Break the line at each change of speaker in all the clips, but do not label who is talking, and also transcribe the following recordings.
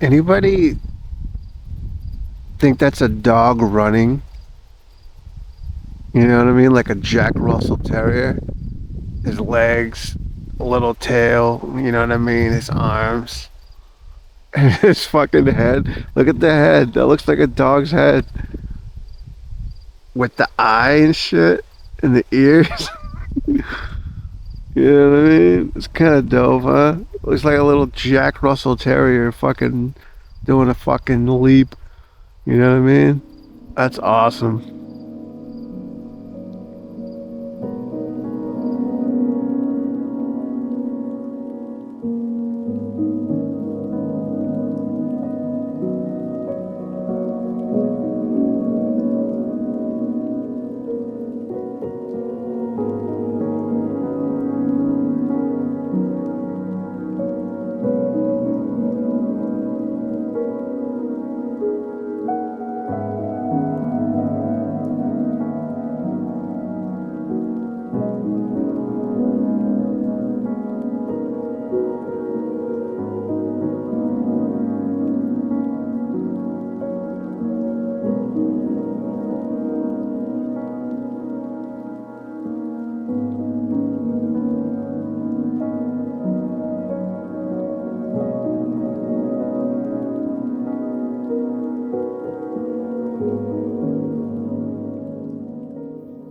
Anybody think that's a dog running? You know what I mean? Like a Jack Russell Terrier. His legs, a little tail, you know what I mean? His arms. And his fucking head. Look at the head. That looks like a dog's head. With the eye and shit. And the ears. You know what I mean? It's kind of dope, huh? Looks like a little Jack Russell Terrier fucking doing a fucking leap. You know what I mean? That's awesome.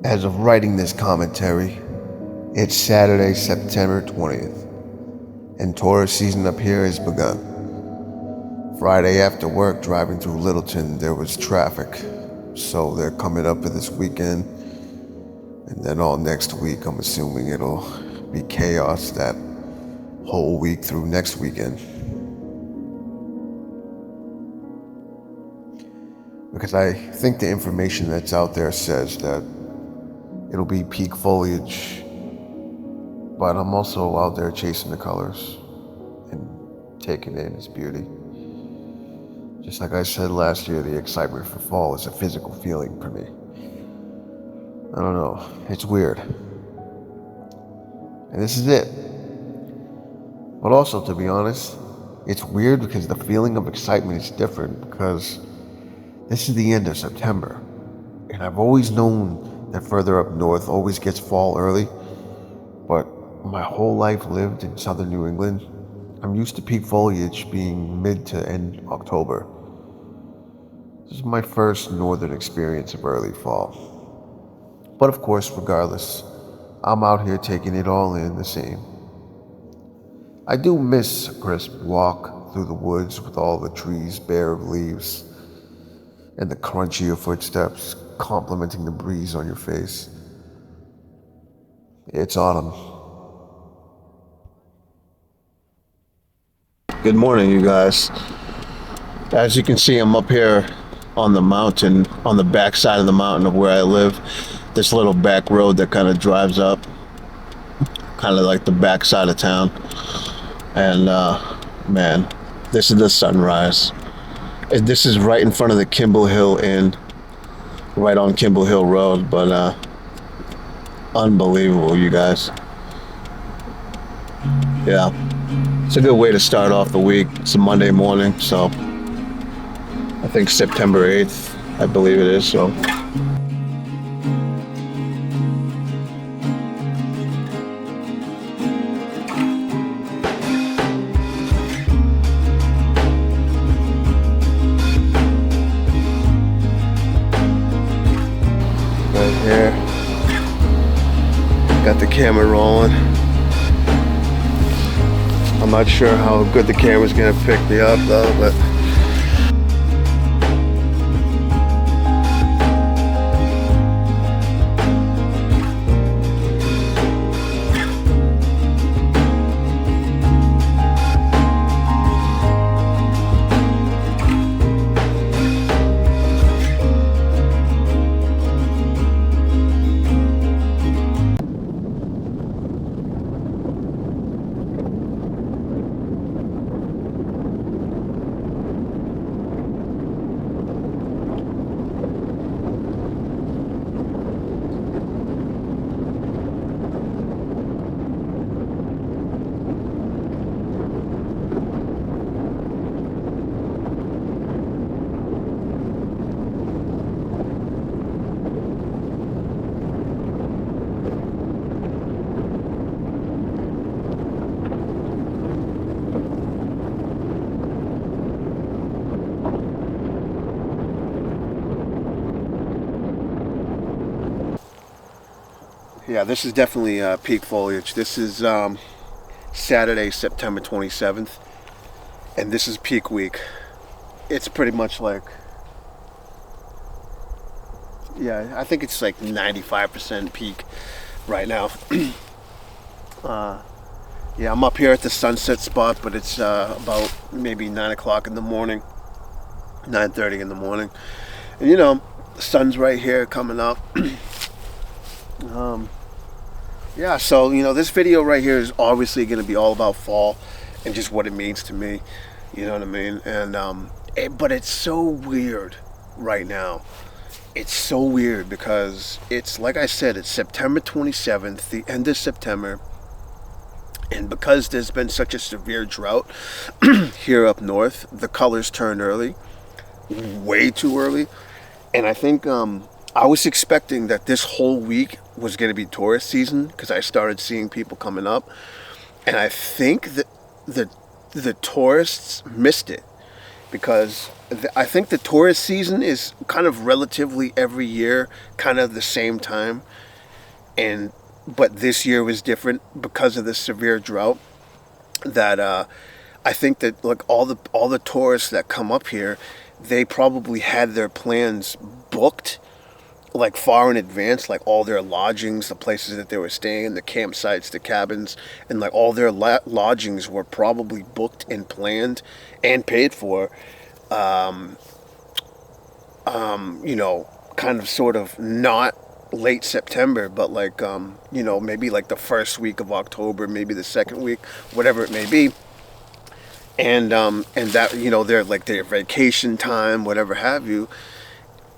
As of writing this commentary, it's Saturday, September 20th, and tourist season up here has begun. Friday after work, driving through Littleton, there was traffic, so they're coming up for this weekend, and then all next week, I'm assuming it'll be chaos that whole week through next weekend. Because I think the information that's out there says that it'll be peak foliage, but I'm also out there chasing the colors and taking in its beauty. Just like I said last year, the excitement for fall is a physical feeling for me. I don't know, it's weird. And this is it. But also, to be honest, it's weird because the feeling of excitement is different because this is the end of September. And I've always known that further up north always gets fall early, but my whole life lived in southern New England. I'm used to peak foliage being mid to end October. This is my first northern experience of early fall. But of course, regardless, I'm out here taking it all in the same. I do miss a crisp walk through the woods with all the trees bare of leaves and the crunchy of footsteps complementing the breeze on your face. It's autumn.
Good morning, you guys. As you can see, I'm up here on the mountain, on the back side of the mountain of where I live. This little back road that kind of drives up, kind of like the back side of town. And man, this is the sunrise. This is right in front of the Kimball Hill Inn, right on Kimball Hill Road, but unbelievable, you guys. Yeah, it's a good way to start off the week. It's a Monday morning, so I think September 8th, I believe it is, so. Here, got the camera rolling. I'm not sure how good the camera's gonna pick me up though, but Yeah, this is definitely peak foliage. This is Saturday, September 27th, and this is peak week. It's pretty much like, yeah, I think it's like 95% peak right now. Yeah, I'm up here at the sunset spot, but it's about maybe 9 o'clock in the morning, 9:30 in the morning. And the sun's right here coming up. um, yeah, so, this video right here is obviously going to be all about fall and just what it means to me. You know what I mean? And, but it's so weird right now. It's so weird because it's, like I said, it's September 27th, the end of September. And because there's been such a severe drought here up north, the colors turn early, way too early. And I think I was expecting that this whole week was going to be tourist season because I started seeing people coming up. And I think that the tourists missed it because I think the tourist season is kind of relatively every year, kind of the same time. But this year was different because of the severe drought. That I think that like all the tourists that come up here, they probably had their plans booked like far in advance, like all their lodgings, the places that they were staying, the campsites, the cabins, and like all their lodgings were probably booked and planned and paid for. Kind of sort of not late September, but like maybe like the first week of October, maybe the second week, whatever it may be. And that they're like their vacation time, whatever have you.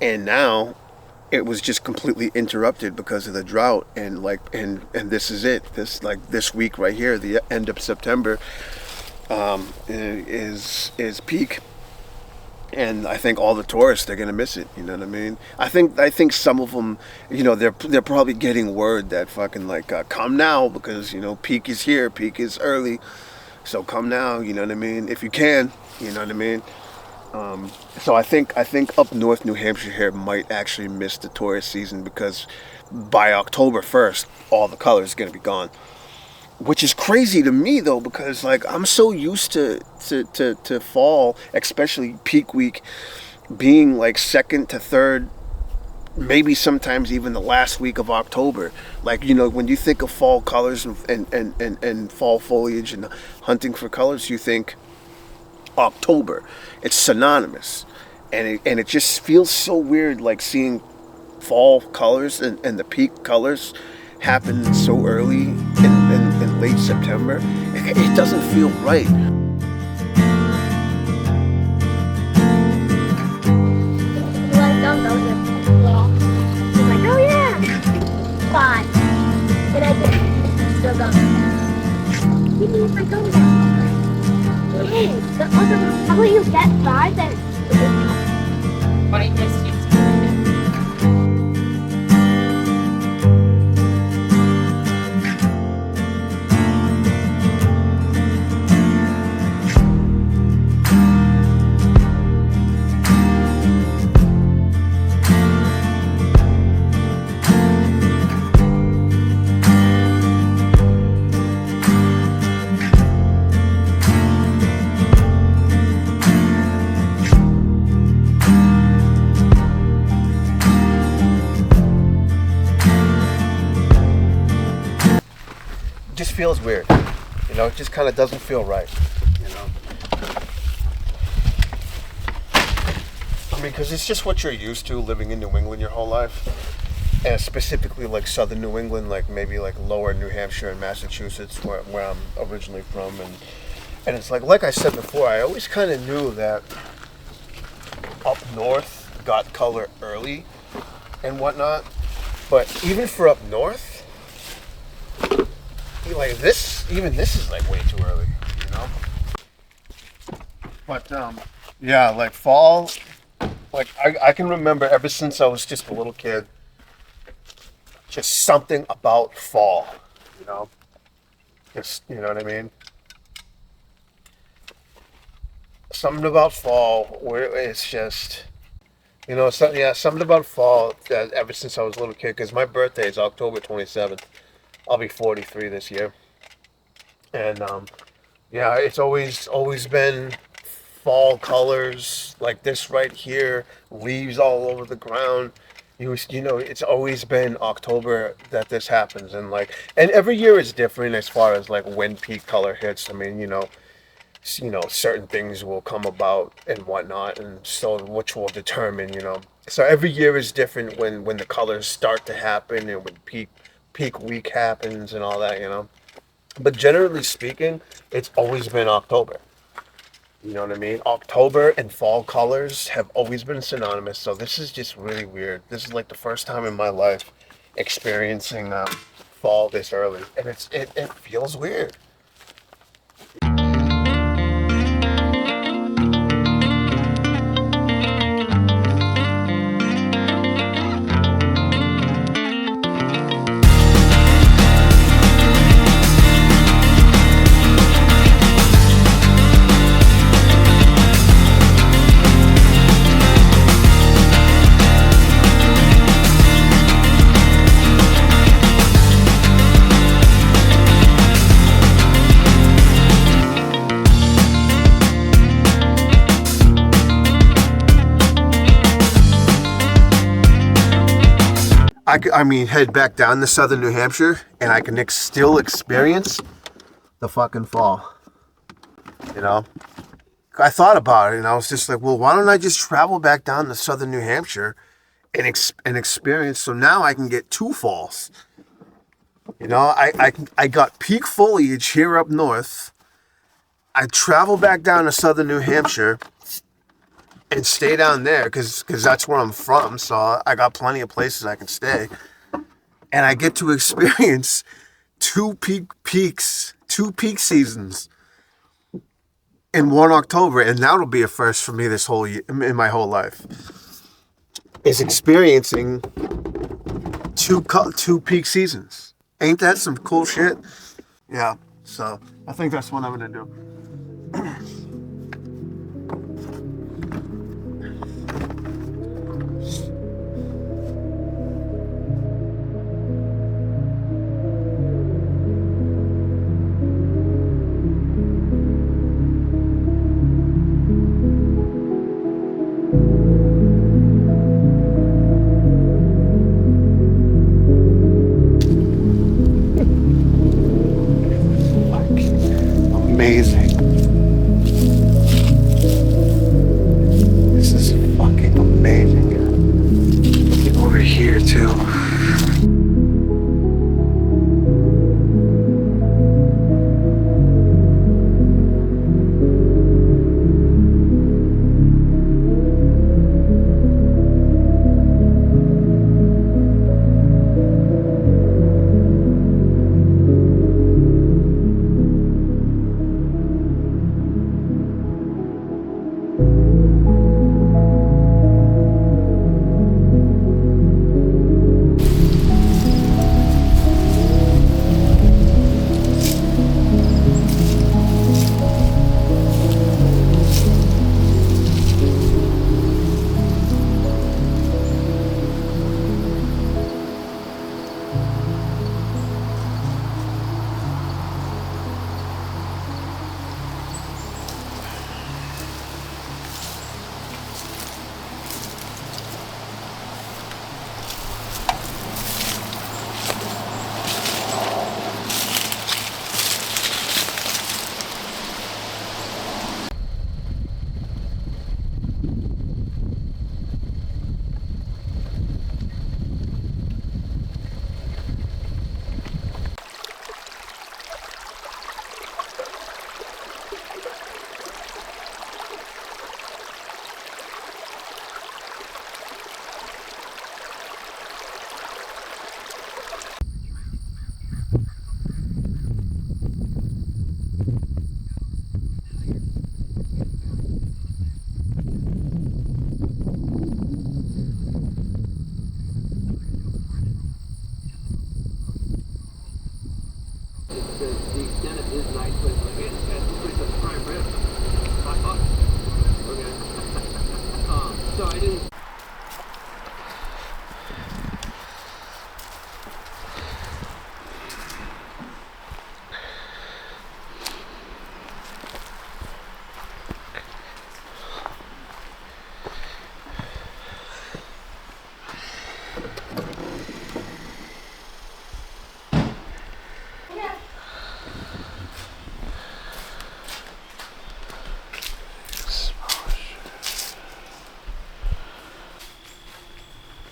And now it was just completely interrupted because of the drought, and this is it. This week right here, the end of September, is peak. And I think all the tourists, they're gonna miss it. You know what I mean? I think some of them, they're probably getting word that fucking like come now because peak is here, peak is early, so come now. You know what I mean? If you can, you know what I mean. So I think up north, New Hampshire here might actually miss the tourist season because by October 1st, all the colors are gonna be gone. Which is crazy to me though, because like I'm so used to fall, especially peak week, being like second to third, maybe sometimes even the last week of October. Like when you think of fall colors and fall foliage and hunting for colors, you think October. It's synonymous, and it just feels so weird, like seeing fall colors and the peak colors happen so early in late September. It doesn't feel right.
He's like, oh yeah, five. And I said, still going. You mean my gum down? Hey, the other, how about you get five then? What I missed you.
Just feels weird, it just kind of doesn't feel right, I mean, because it's just what you're used to living in New England your whole life, and specifically like southern New England, like maybe like lower New Hampshire and Massachusetts, where I'm originally from, and it's like I said before, I always kind of knew that up north got color early and whatnot, but even for up north, like this is like way too early, But yeah, like fall, like I can remember ever since I was just a little kid, just something about fall, just what I mean. Something about fall where it's just Yeah, something about fall ever since I was a little kid. Because my birthday is October 27th. I'll be 43 this year, and yeah, it's always been fall colors like this right here, leaves all over the ground. It's always been October that this happens, and every year is different as far as like when peak color hits. I mean, certain things will come about and whatnot, and so which will determine. So every year is different when the colors start to happen and when peak week happens and all that. But generally speaking, it's always been October. You know what I mean? October and fall colors have always been synonymous. So this is just really weird. This is like the first time in my life experiencing fall this early, and it feels weird. I mean, head back down to southern New Hampshire, and I can still experience the fucking fall. You know, I thought about it, and I was just like, well, why don't I just travel back down to southern New Hampshire and experience? So now I can get two falls. I got peak foliage here up north. I travel back down to southern New Hampshire and stay down there because that's where I'm from. So I got plenty of places I can stay, and I get to experience two peak seasons in one October, and that'll be a first for me this whole year, in my whole life. Is experiencing two peak seasons. Ain't that some cool shit? Yeah. So I think that's what I'm gonna do. Amazing.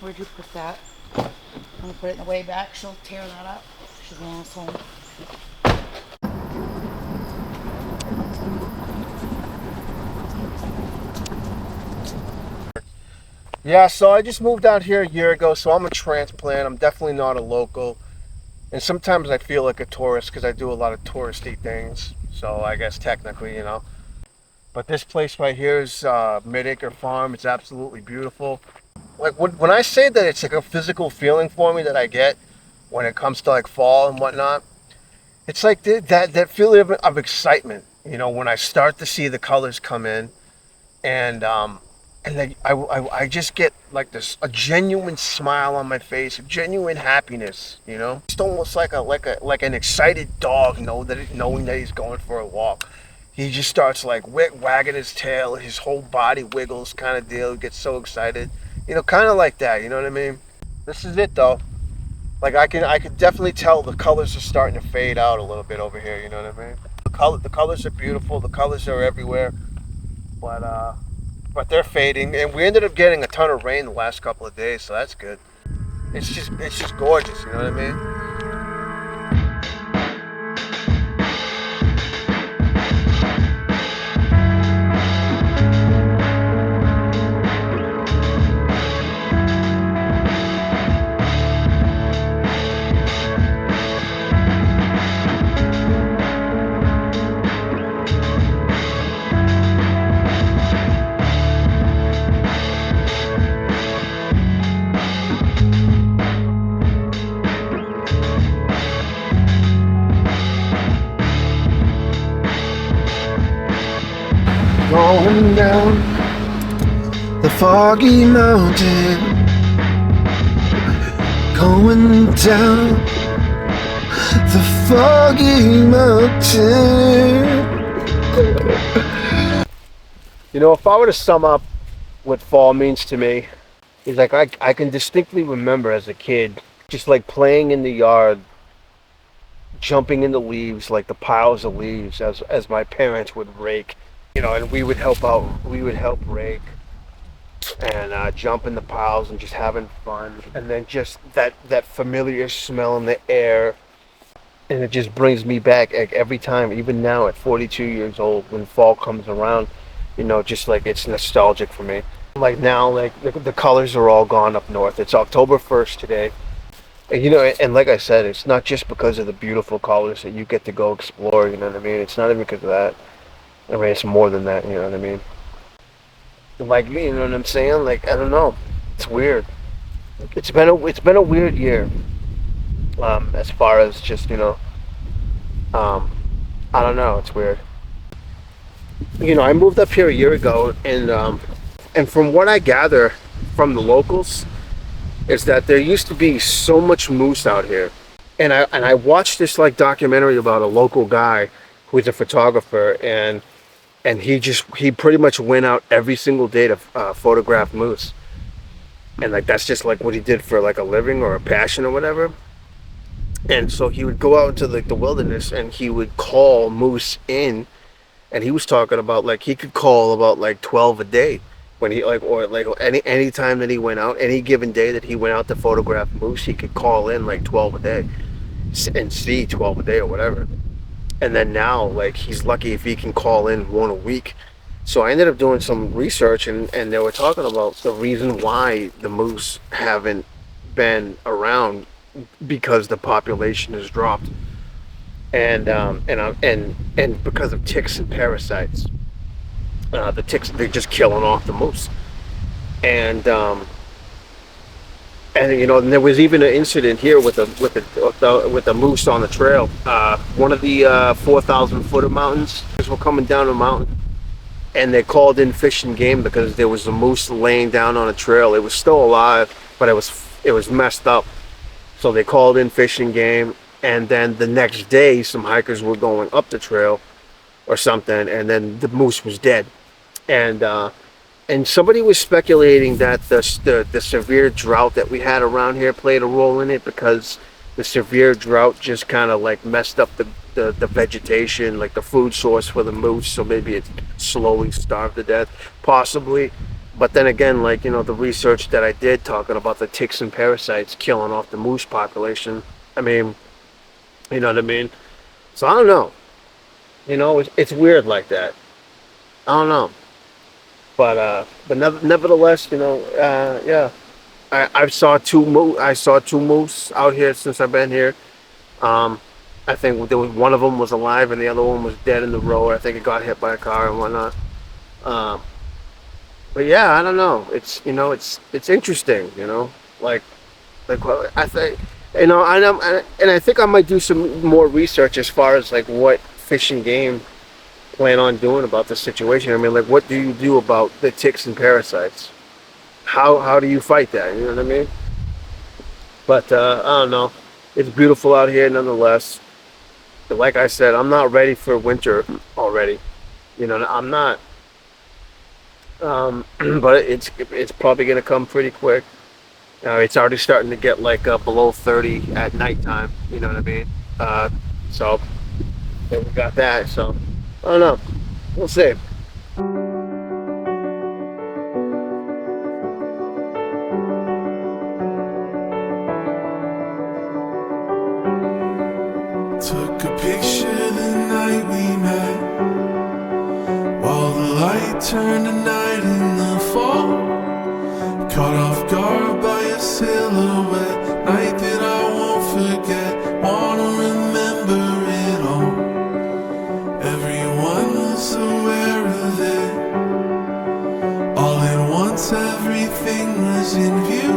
Where'd you put that? I'm gonna put it in the way back. She'll tear that up. She's an asshole.
Yeah, so I just moved out here a year ago, so I'm a transplant. I'm definitely not a local. And sometimes I feel like a tourist because I do a lot of touristy things. So I guess technically, you know. But this place right here is Mid-Acre Farm. It's absolutely beautiful. Like when I say that it's like a physical feeling for me that I get when it comes to like fall and whatnot, it's like that feeling of excitement. You know, when I start to see the colors come in, and then I just get like this a genuine smile on my face, a genuine happiness. You know, it's almost like an excited dog knowing that he's going for a walk. He just starts like wagging his tail, his whole body wiggles, kind of deal. He gets so excited, you know, kind of like that. You know what I mean? This is it though. Like I could definitely tell the colors are starting to fade out a little bit over here. You know what I mean? The colors are beautiful. The colors are everywhere, but they're fading. And we ended up getting a ton of rain the last couple of days, so that's good. It's just gorgeous. You know what I mean? Going down the foggy mountain, going down the foggy mountain. You know, if I were to sum up what fall means to me, is like I can distinctly remember as a kid just like playing in the yard, jumping in the leaves, like the piles of leaves as my parents would rake. You know, and we would help out. We would help rake and jump in the piles and just having fun. And then just that familiar smell in the air, and it just brings me back like, every time. Even now at 42 years old, when fall comes around, you know, just like it's nostalgic for me. Like now, like the colors are all gone up north. It's October 1st today. And, you know, and like I said, it's not just because of the beautiful colors that you get to go explore. You know what I mean? It's not even because of that. I mean, it's more than that, you know what I mean? Like me, you know what I'm saying? Like, I don't know. It's weird. It's been a weird year. As far as just, you know, I don't know, it's weird. You know, I moved up here a year ago, and from what I gather from the locals is that there used to be so much moose out here. And I watched this like documentary about a local guy who's a photographer, and he pretty much went out every single day to photograph moose, and like that's just like what he did for like a living or a passion or whatever. And so he would go out into like the wilderness and he would call moose in, and he was talking about like he could call about like 12 a day when he like, or like any time that he went out, any given day that he went out to photograph moose, he could call in like 12 a day and see 12 a day or whatever. And then now, like, he's lucky if he can call in one a week. So I ended up doing some research, and they were talking about the reason why the moose haven't been around, because the population has dropped, and because of ticks and parasites. The ticks, they're just killing off the moose, and you know, and there was even an incident here with the moose on the trail. One of the 4,000 footer mountains were coming down a mountain, and they called in Fish and Game because there was a moose laying down on a trail. It was still alive, but it was messed up. So they called in Fish and Game, and then the next day, some hikers were going up the trail or something, and then the moose was dead, and somebody was speculating that the severe drought that we had around here played a role in it, because the severe drought just kind of like messed up the vegetation, like the food source for the moose, so maybe it slowly starved to death, possibly. But then again, like, the research that I did talking about the ticks and parasites killing off the moose population. I mean, you know what I mean? So I don't know. It's weird like that. I don't know. But nevertheless, yeah. I saw two moose out here since I've been here. Um, I think there was one of them was alive and the other one was dead in the road. I think it got hit by a car and whatnot. Um, but yeah, I don't know. It's interesting. Like well, I think and I think I might do some more research as far as like what Fish and Game plan on doing about this situation. I mean, like, what do you do about the ticks and parasites? How do you fight that? You know what I mean? But I don't know. It's beautiful out here, nonetheless. But like I said, I'm not ready for winter already. I'm not. But it's probably gonna come pretty quick. It's already starting to get like below 30 at nighttime. You know what I mean? So yeah, we got that. So I don't know. We'll see.
Took a picture the night we met, while the light turned to night in the fall. Caught off guard by a silhouette, night that I won't forget. Wanna remember it all. Everyone was aware of it. All at once everything was in view.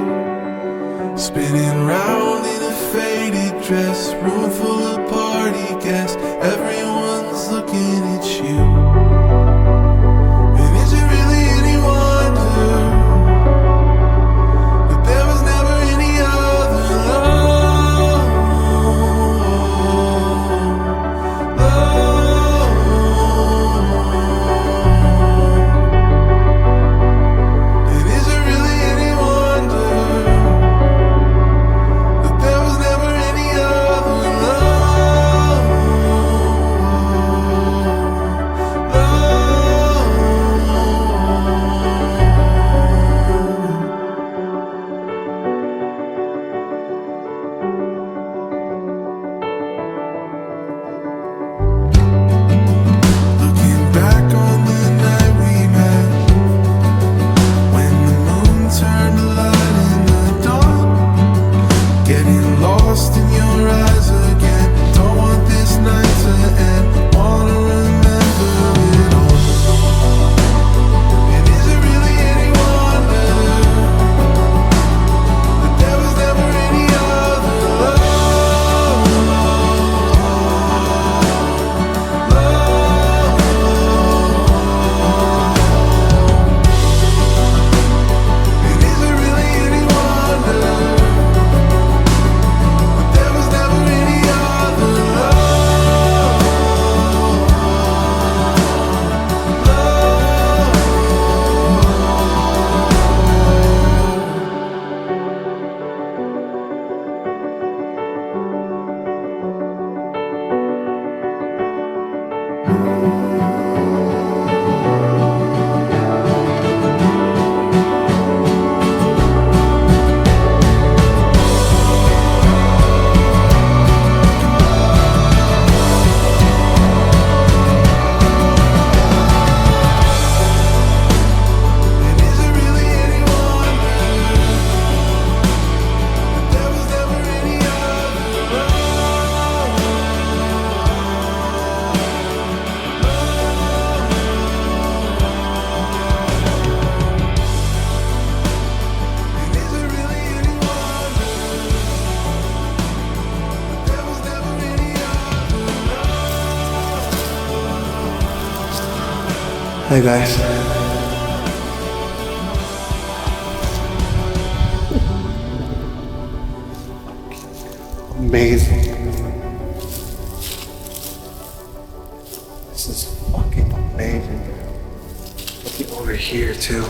Spinning round in a faded dress, room full of party guests. Everyone's looking at you. And is it really any wonder that there was never any other love? And is it really any wonder that there was never any other love? Looking back on the night we met, when the moon turned to light in the dawn. Getting lost in your eyes again. Don't want this night to end. Wanna remember it all. And is it really any wonder that there was never any other love? And is it really any wonder there was never any other And is it really any wonder there was never any other And is it really any wonder there was never any other
Hey guys. Amazing. This is fucking amazing. Looking over here too.